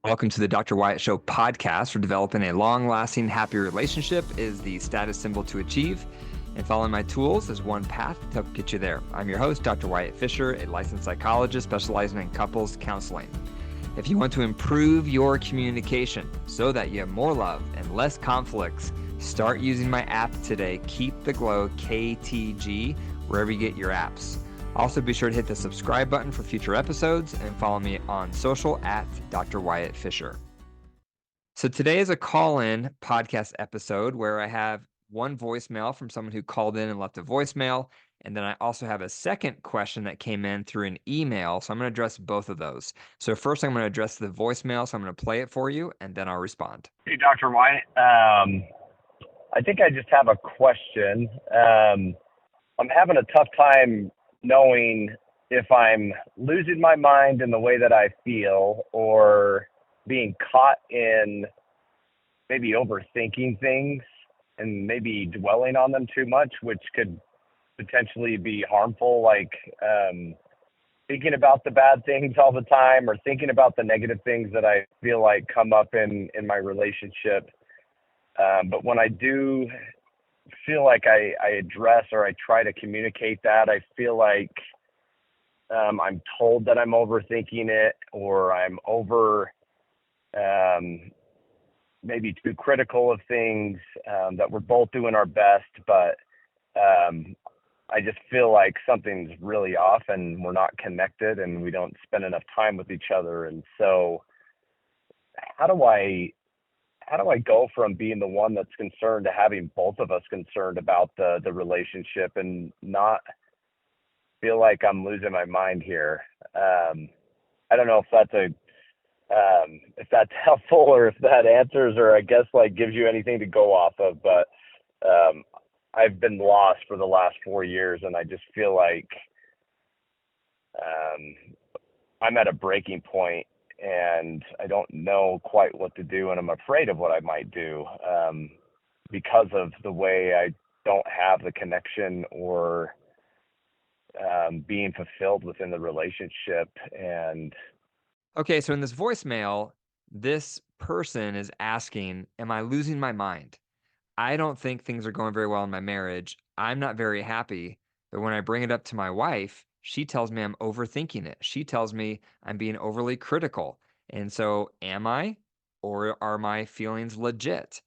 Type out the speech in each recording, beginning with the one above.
Welcome to the Dr. Wyatt Show podcast. For developing a long-lasting, happy relationship is the status symbol to achieve, and following my tools is one path to help get you there. I'm your host, Dr. Wyatt Fisher, a licensed psychologist specializing in couples counseling. If you want to improve your communication so that you have more love and less conflicts, start using my app today, Keep the Glow, KTG, wherever you get your apps. Also, be sure to hit the subscribe button for future episodes and follow me on social at Dr. Wyatt Fisher. So today is a call-in podcast episode where I have one voicemail from someone who called in and left a voicemail. And then I also have a second question that came in through an email. So I'm going to address both of those. So first, I'm going to address the voicemail. So I'm going to play it for you, and then I'll respond. Hey, Dr. Wyatt. I think I just have a question. I'm having a tough time knowing if I'm losing my mind in the way that I feel or being caught in maybe overthinking things and maybe dwelling on them too much, which could potentially be harmful, like thinking about the bad things all the time or thinking about the negative things that I feel like come up in my relationship. But when I do feel like I address or I try to communicate that, I feel like I'm told that I'm overthinking it, or I'm maybe too critical of things, that we're both doing our best, but I just feel like something's really off and we're not connected and we don't spend enough time with each other. And so how do I go from being the one that's concerned to having both of us concerned about the relationship and not feel like I'm losing my mind here? I don't know if that's helpful or if that answers, or I guess like gives you anything to go off of, but I've been lost for the last 4 years, and I just feel like I'm at a breaking point and I don't know quite what to do, and I'm afraid of what I might do because of the way I don't have the connection or being fulfilled within the relationship. And Okay, so in this voicemail, this person is asking, am I losing my mind? I don't think things are going very well in my marriage. I'm not very happy. But when I bring it up to my wife, she tells me I'm overthinking it. She tells me I'm being overly critical. And so, am I, or are my feelings legit?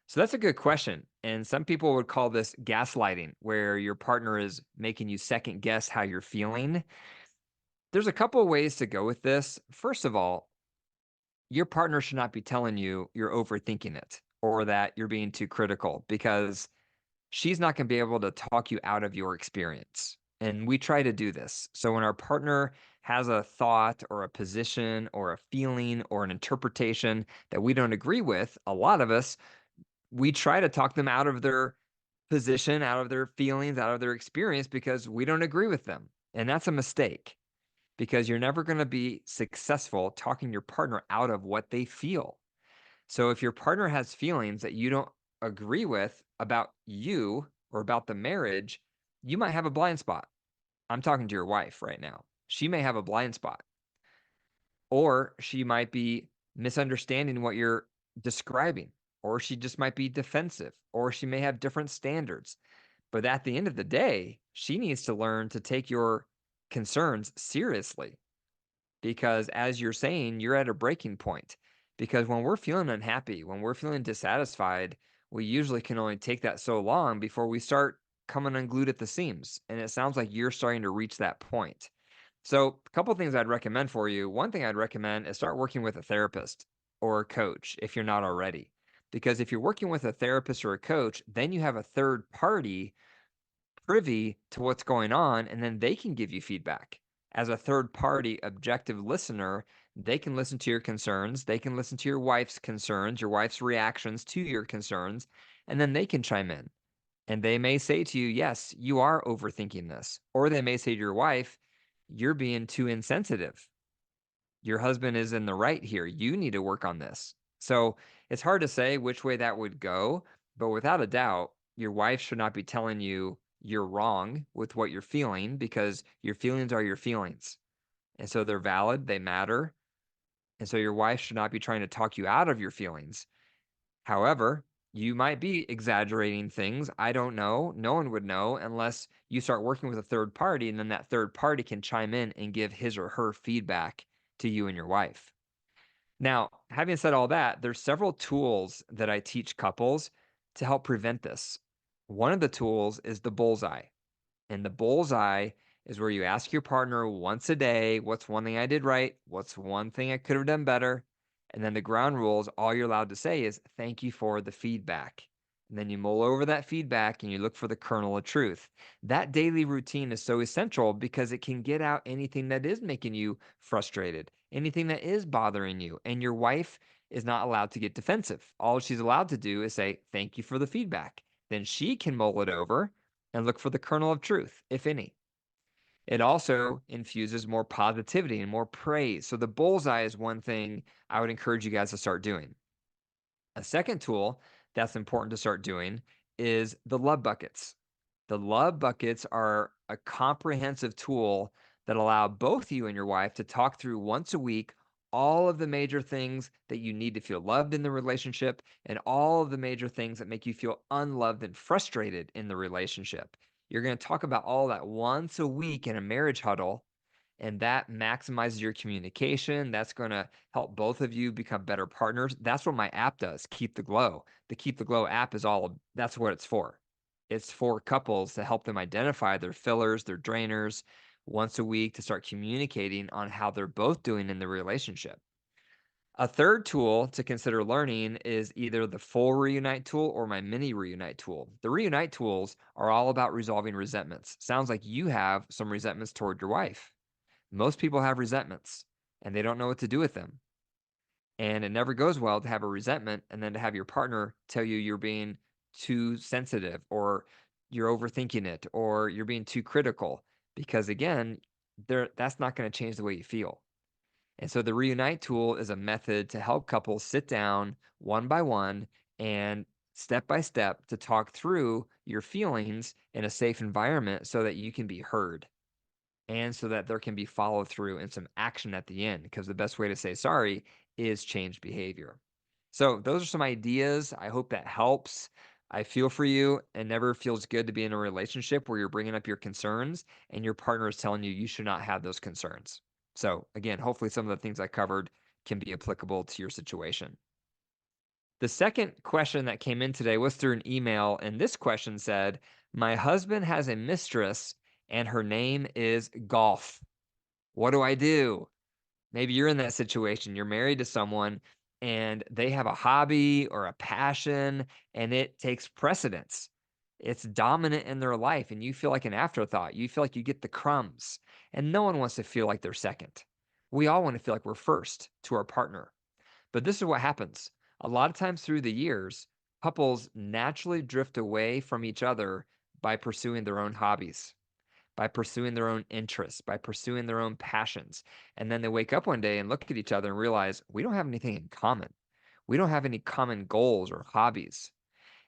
So that's a good question. And some people would call this gaslighting, where your partner is making you second guess how you're feeling. There's a couple of ways to go with this. First of all, your partner should not be telling you you're overthinking it or that you're being too critical, because she's not going to be able to talk you out of your experience. And we try to do this. So when our partner has a thought or a position or a feeling or an interpretation that we don't agree with, a lot of us, we try to talk them out of their position, out of their feelings, out of their experience, because we don't agree with them. And that's a mistake, because you're never going to be successful talking your partner out of what they feel. So if your partner has feelings that you don't agree with about you or about the marriage, you might have a blind spot. I'm talking to your wife right now. She may have a blind spot, or she might be misunderstanding what you're describing, or she just might be defensive, or she may have different standards. But at the end of the day, she needs to learn to take your concerns seriously, because as you're saying, you're at a breaking point. Because when we're feeling unhappy, when we're feeling dissatisfied, we usually can only take that so long before we start coming unglued at the seams. And it sounds like you're starting to reach that point. So a couple of things I'd recommend for you. One thing I'd recommend is start working with a therapist or a coach if you're not already. Because if you're working with a therapist or a coach, then you have a third party privy to what's going on, and then they can give you feedback. As a third party objective listener, they can listen to your concerns, they can listen to your wife's concerns, your wife's reactions to your concerns, and then they can chime in. And they may say to you, yes, you are overthinking this. Or they may say to your wife, you're being too insensitive. Your husband is in the right here. You need to work on this. So it's hard to say which way that would go, but without a doubt, your wife should not be telling you you're wrong with what you're feeling, because your feelings are your feelings. And so they're valid, they matter. And so your wife should not be trying to talk you out of your feelings. However, you might be exaggerating things. I don't know. No one would know unless you start working with a third party, and then that third party can chime in and give his or her feedback to you and your wife. Now, having said all that, there's several tools that I teach couples to help prevent this. One of the tools is the bullseye. And the bullseye is where you ask your partner once a day, what's one thing I did right? What's one thing I could have done better? And then the ground rules, all you're allowed to say is, thank you for the feedback. And then you mull over that feedback and you look for the kernel of truth. That daily routine is so essential because it can get out anything that is making you frustrated, anything that is bothering you. And your wife is not allowed to get defensive. All she's allowed to do is say, thank you for the feedback. Then she can mull it over and look for the kernel of truth, if any. It also infuses more positivity and more praise. So the bullseye is one thing I would encourage you guys to start doing. A second tool that's important to start doing is the love buckets. The love buckets are a comprehensive tool that allow both you and your wife to talk through once a week all of the major things that you need to feel loved in the relationship and all of the major things that make you feel unloved and frustrated in the relationship. You're going to talk about all that once a week in a marriage huddle, and that maximizes your communication. That's going to help both of you become better partners. That's what my app does, Keep the Glow. The Keep the Glow app is that's what it's for. It's for couples to help them identify their fillers, their drainers once a week to start communicating on how they're both doing in the relationship. A third tool to consider learning is either the full reunite tool or my mini reunite tool. The reunite tools are all about resolving resentments. Sounds like you have some resentments toward your wife. Most people have resentments and they don't know what to do with them. And it never goes well to have a resentment and then to have your partner tell you you're being too sensitive or you're overthinking it or you're being too critical because again, that's not going to change the way you feel. And so the reunite tool is a method to help couples sit down one by one and step by step to talk through your feelings in a safe environment so that you can be heard and so that there can be follow through and some action at the end because the best way to say sorry is change behavior. So those are some ideas. I hope that helps. I feel for you. It never feels good to be in a relationship where you're bringing up your concerns and your partner is telling you you should not have those concerns. So again, hopefully some of the things I covered can be applicable to your situation. The second question that came in today was through an email, and this question said, my husband has a mistress and her name is Golf. What do I do? Maybe you're in that situation. You're married to someone and they have a hobby or a passion and it takes precedence. It's dominant in their life and you feel like an afterthought. You feel like you get the crumbs and no one wants to feel like they're second. We all want to feel like we're first to our partner. But this is what happens. A lot of times through the years, couples naturally drift away from each other by pursuing their own hobbies, by pursuing their own interests, by pursuing their own passions. And then they wake up one day and look at each other and realize we don't have anything in common. We don't have any common goals or hobbies.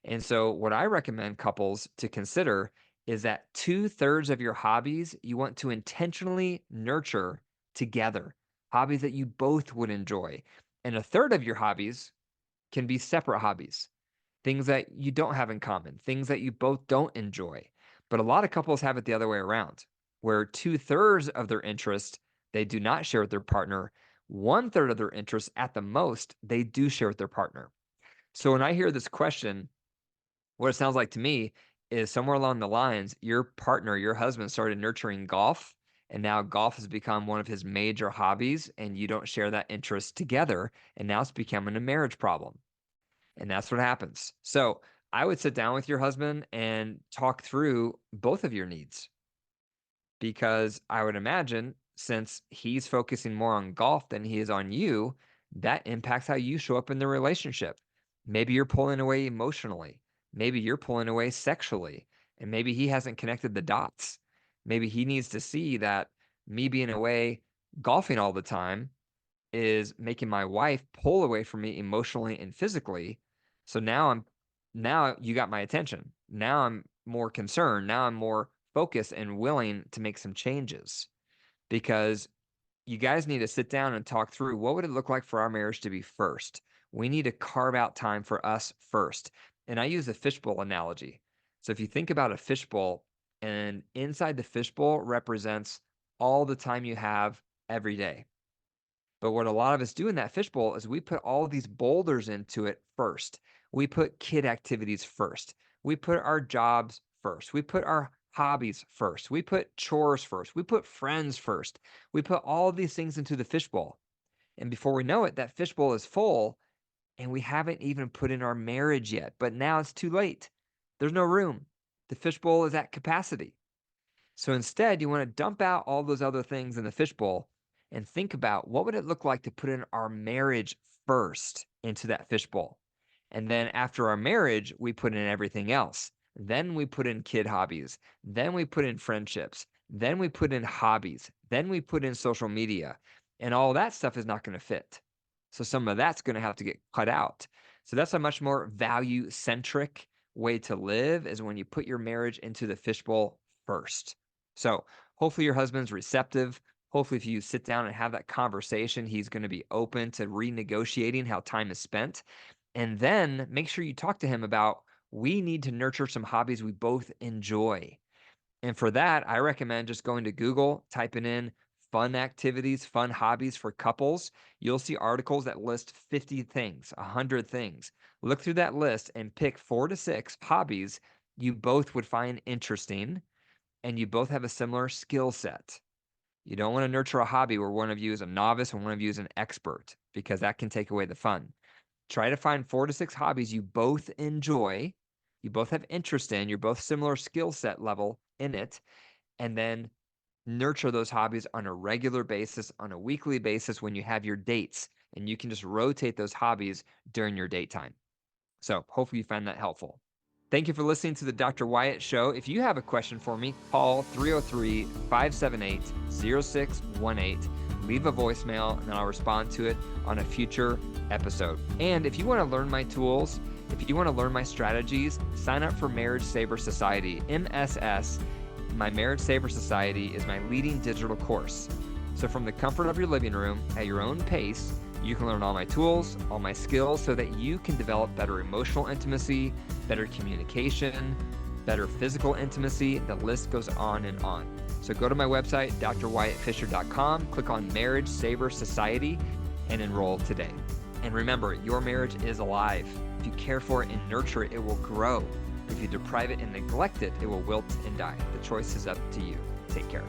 And so, what I recommend couples to consider is that two-thirds of your hobbies you want to intentionally nurture together, hobbies that you both would enjoy. And a third of your hobbies can be separate hobbies, things that you don't have in common, things that you both don't enjoy. But a lot of couples have it the other way around, where two-thirds of their interest they do not share with their partner. One third of their interest at the most, they do share with their partner. So when I hear this question, what it sounds like to me is somewhere along the lines, your partner, your husband started nurturing golf, and now golf has become one of his major hobbies, and you don't share that interest together, and now it's becoming a marriage problem. And that's what happens. So I would sit down with your husband and talk through both of your needs because I would imagine since he's focusing more on golf than he is on you, that impacts how you show up in the relationship. Maybe you're pulling away emotionally. Maybe you're pulling away sexually. And maybe he hasn't connected the dots. Maybe he needs to see that me being away golfing all the time is making my wife pull away from me emotionally and physically. So now you got my attention. Now I'm more concerned. Now I'm more focused and willing to make some changes because you guys need to sit down and talk through what would it look like for our marriage to be first. We need to carve out time for us first. And I use the fishbowl analogy. So if you think about a fishbowl, and inside the fishbowl represents all the time you have every day. But what a lot of us do in that fishbowl is we put all these boulders into it first. We put kid activities first. We put our jobs first. We put our hobbies first. We put chores first. We put friends first. We put all of these things into the fishbowl. And before we know it, that fishbowl is full and we haven't even put in our marriage yet. But now it's too late. There's no room. The fishbowl is at capacity. So instead, you want to dump out all those other things in the fishbowl and think about what would it look like to put in our marriage first into that fishbowl. And then after our marriage, we put in everything else. Then we put in kid hobbies. Then we put in friendships. Then we put in hobbies. Then we put in social media. And all that stuff is not going to fit. So some of that's going to have to get cut out. So that's a much more value centric way to live, is when you put your marriage into the fishbowl first. So hopefully your husband's receptive. Hopefully if you sit down and have that conversation, he's going to be open to renegotiating how time is spent. And then make sure you talk to him about, we need to nurture some hobbies we both enjoy. And for that, I recommend just going to Google, typing in fun activities, fun hobbies for couples. You'll see articles that list 50 things, 100 things. Look through that list and pick 4 to 6 hobbies you both would find interesting and you both have a similar skill set. You don't want to nurture a hobby where one of you is a novice and one of you is an expert, because that can take away the fun. Try to find 4 to 6 hobbies you both enjoy, you both have interest in, you're both similar skill set level in it, and then nurture those hobbies on a regular basis, on a weekly basis when you have your dates, and you can just rotate those hobbies during your date time. So hopefully you find that helpful. Thank you for listening to the Dr. Wyatt Show. If you have a question for me, call 303-578-0618. Leave a voicemail, and I'll respond to it on a future episode. And if you want to learn my tools, if you want to learn my strategies, sign up for Marriage Saver Society. MSS, my Marriage Saver Society, is my leading digital course. So from the comfort of your living room, at your own pace, you can learn all my tools, all my skills, so that you can develop better emotional intimacy, better communication, better physical intimacy. The list goes on and on. So go to my website, drwyattfisher.com, click on Marriage Saver Society, and enroll today. And remember, your marriage is alive. If you care for it and nurture it, it will grow. If you deprive it and neglect it, it will wilt and die. The choice is up to you. Take care.